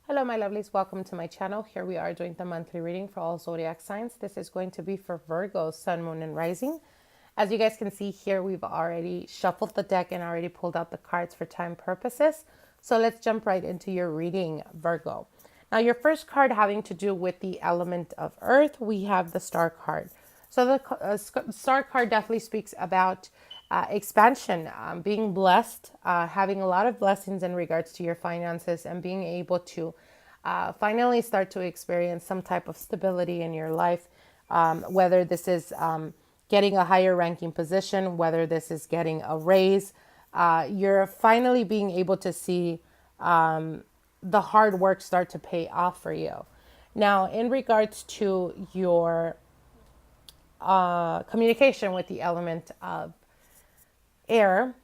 Hello, my lovelies. Welcome to my channel. Here we are doing the monthly reading for all zodiac signs. This is going to be for Virgo, Sun, Moon, and Rising. As you guys can see here, we've already shuffled the deck and already pulled out the cards for time purposes. So let's jump right into your reading, Virgo. Now, your first card having to do with the element of earth, we have the Star card. So the Star card definitely speaks about expansion, being blessed, having a lot of blessings in regards to your finances, and being able to finally start to experience some type of stability in your life, whether this is getting a higher ranking position, whether this is getting a raise. You're finally being able to see the hard work start to pay off for you. Now, in regards to your communication with the element of air,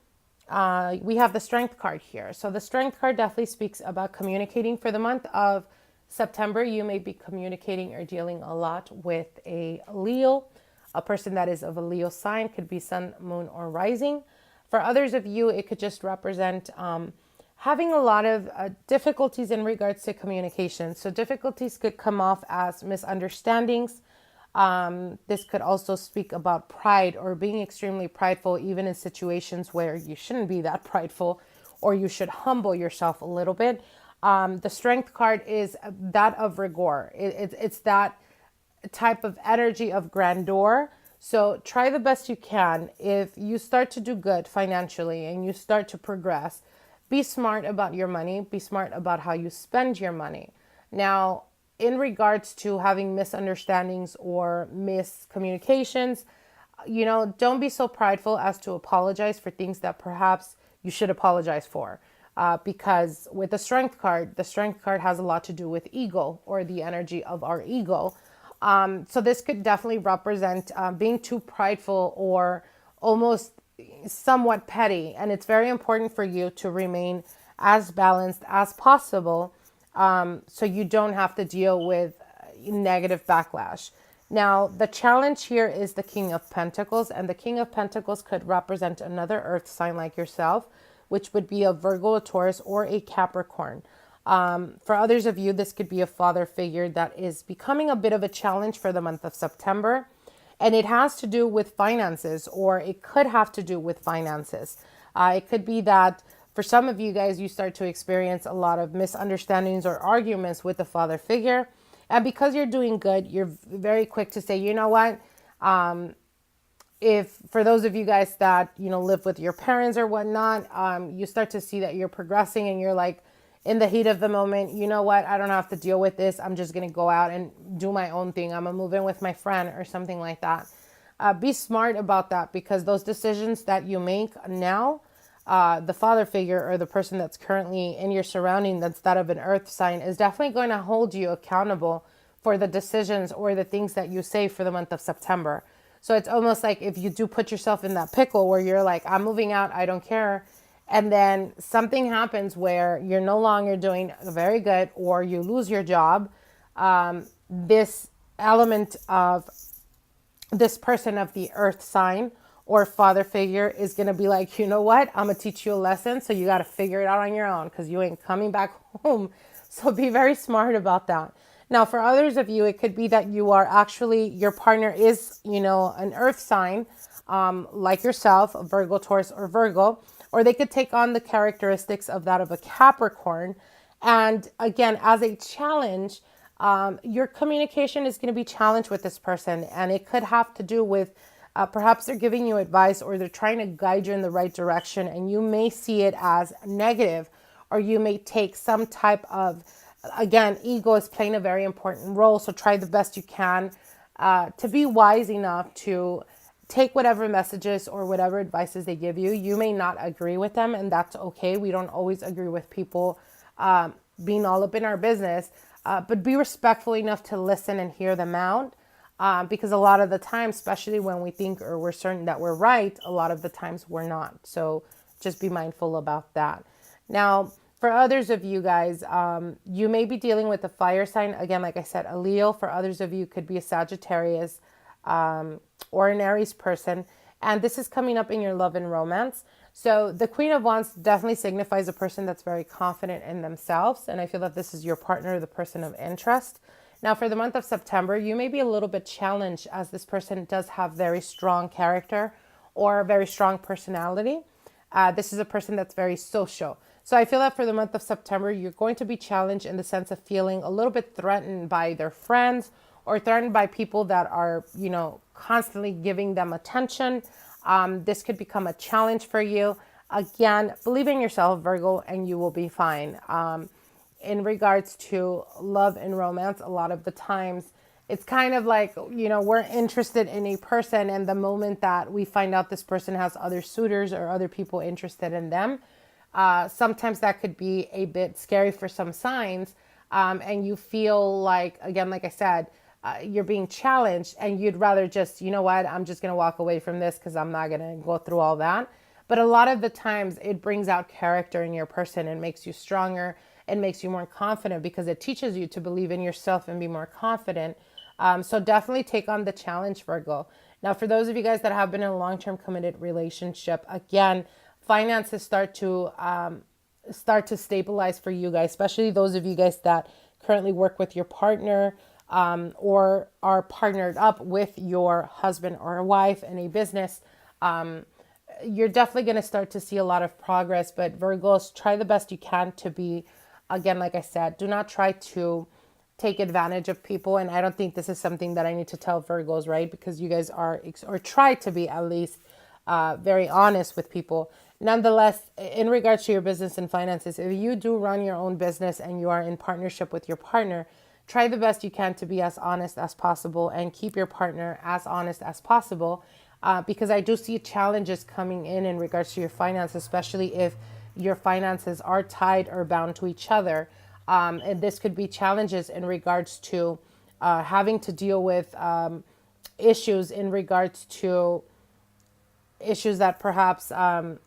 we have the Strength card here. So the Strength card definitely speaks about communicating. For the month of September, you may be communicating or dealing a lot with a Leo, a person that is of a Leo sign, could be Sun, Moon, or Rising. For others of you, it could just represent having a lot of difficulties in regards to communication. So difficulties could come off as misunderstandings. This could also speak about pride or being extremely prideful, even in situations where you shouldn't be that prideful, or you should humble yourself a little bit. The Strength card is that of rigor. It's that type of energy of grandeur. So try the best you can. If you start to do good financially and you start to progress, be smart about your money. Be smart about how you spend your money. Now, in regards to having misunderstandings or miscommunications, don't be so prideful as to apologize for things that perhaps you should apologize for. Because with the Strength card has a lot to do with ego, or the energy of our ego. So this could definitely represent being too prideful or almost somewhat petty. And it's very important for you to remain as balanced as possible, so you don't have to deal with negative backlash. Now, the challenge here is the King of Pentacles, and the King of Pentacles could represent another earth sign like yourself, which would be a Virgo, a Taurus, or a Capricorn. For others of you, this could be a father figure that is becoming a bit of a challenge for the month of September. And it has to do with finances, or it could have to do with finances. It could be that for some of you guys, you start to experience a lot of misunderstandings or arguments with the father figure. And because you're doing good, you're very quick to say, you know what? If for those of you guys that, live with your parents or whatnot, you start to see that you're progressing and you're like, in the heat of the moment, you know what? I don't have to deal with this. I'm just going to go out and do my own thing. I'm going to move in with my friend or something like that. Be smart about that, because those decisions that you make now, the father figure or the person that's currently in your surrounding that's that of an earth sign is definitely going to hold you accountable for the decisions or the things that you say for the month of September. So it's almost like if you do put yourself in that pickle where you're like, I'm moving out, I don't care. And then something happens where you're no longer doing very good, or you lose your job. This element of this person of the earth sign or father figure is going to be like, you know what? I'm going to teach you a lesson. So you got to figure it out on your own, because you ain't coming back home. So be very smart about that. Now, for others of you, it could be that you are actually, your partner is, an earth sign, like yourself, a Virgo, Taurus, or Virgo. Or they could take on the characteristics of that of a Capricorn. And again, as a challenge, your communication is going to be challenged with this person. And it could have to do with perhaps they're giving you advice, or they're trying to guide you in the right direction. And you may see it as negative, or you may take some type of, again, ego is playing a very important role. So try the best you can to be wise enough to take whatever messages or whatever advices they give you. You may not agree with them, and that's okay. We don't always agree with people being all up in our business, but be respectful enough to listen and hear them out, because a lot of the time, especially when we think or we're certain that we're right, a lot of the times we're not. So just be mindful about that. Now, for others of you guys, you may be dealing with a fire sign. Again, like I said, a Leo. For others of you, could be a Sagittarius, or an Aries person. And this is coming up in your love and romance. So the Queen of Wands definitely signifies a person that's very confident in themselves. And I feel that this is your partner, the person of interest. Now, for the month of September, you may be a little bit challenged as this person does have very strong character or very strong personality. This is a person that's very social. So I feel that for the month of September, you're going to be challenged in the sense of feeling a little bit threatened by their friends or threatened by people that are, constantly giving them attention. This could become a challenge for you. Again, believe in yourself, Virgo, and you will be fine. In regards to love and romance, a lot of the times it's kind of like, we're interested in a person, and the moment that we find out this person has other suitors or other people interested in them, sometimes that could be a bit scary for some signs. And you feel like, again, like I said, you're being challenged and you'd rather just, I'm just going to walk away from this because I'm not going to go through all that. But a lot of the times it brings out character in your person and makes you stronger and makes you more confident because it teaches you to believe in yourself and be more confident. So definitely take on the challenge, Virgo. Now, for those of you guys that have been in a long-term committed relationship, again, finances start to stabilize for you guys, especially those of you guys that currently work with your partner, or are partnered up with your husband or wife in a business. You're definitely going to start to see a lot of progress, but Virgos, try the best you can to be, again, like I said, do not try to take advantage of people. And I don't think this is something that I need to tell Virgos, right? Because you guys are, or try to be at least, very honest with people. Nonetheless, in regards to your business and finances, if you do run your own business and you are in partnership with your partner, try the best you can to be as honest as possible and keep your partner as honest as possible, because I do see challenges coming in regards to your finances, especially if your finances are tied or bound to each other. And this could be challenges in regards to having to deal with issues in regards to issues that perhaps,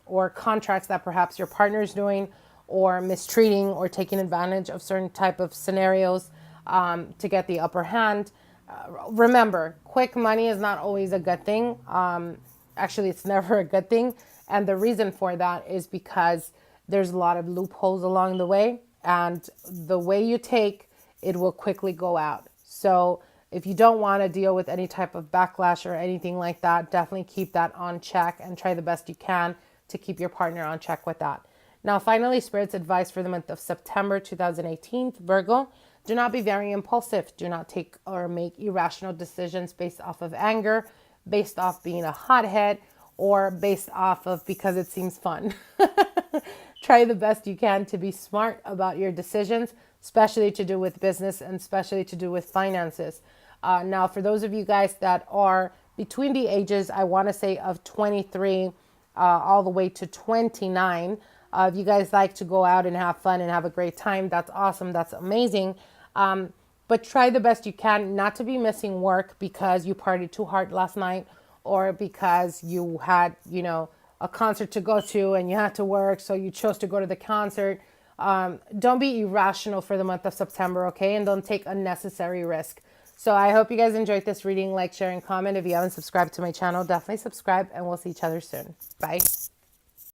or contracts that perhaps your partner is doing or mistreating or taking advantage of certain type of scenarios to get the upper hand. Remember, quick money is not always a good thing. Actually, it's never a good thing. And the reason for that is because there's a lot of loopholes along the way. And the way you take, it will quickly go out. So if you don't want to deal with any type of backlash or anything like that, definitely keep that on check and try the best you can to keep your partner on check with that. Now, finally, Spirit's advice for the month of September 2018, Virgo. Do not be very impulsive. Do not take or make irrational decisions based off of anger, based off being a hothead, or based off of because it seems fun. Try the best you can to be smart about your decisions, especially to do with business and especially to do with finances. Now, for those of you guys that are between the ages, I want to say of 23 all the way to 29, if you guys like to go out and have fun and have a great time, that's awesome. That's amazing. But try the best you can not to be missing work because you partied too hard last night or because you had, a concert to go to and you had to work, so you chose to go to the concert. Don't be irrational for the month of September, okay? And don't take unnecessary risk. So I hope you guys enjoyed this reading. Like, share, and comment. If you haven't subscribed to my channel, definitely subscribe, and we'll see each other soon. Bye.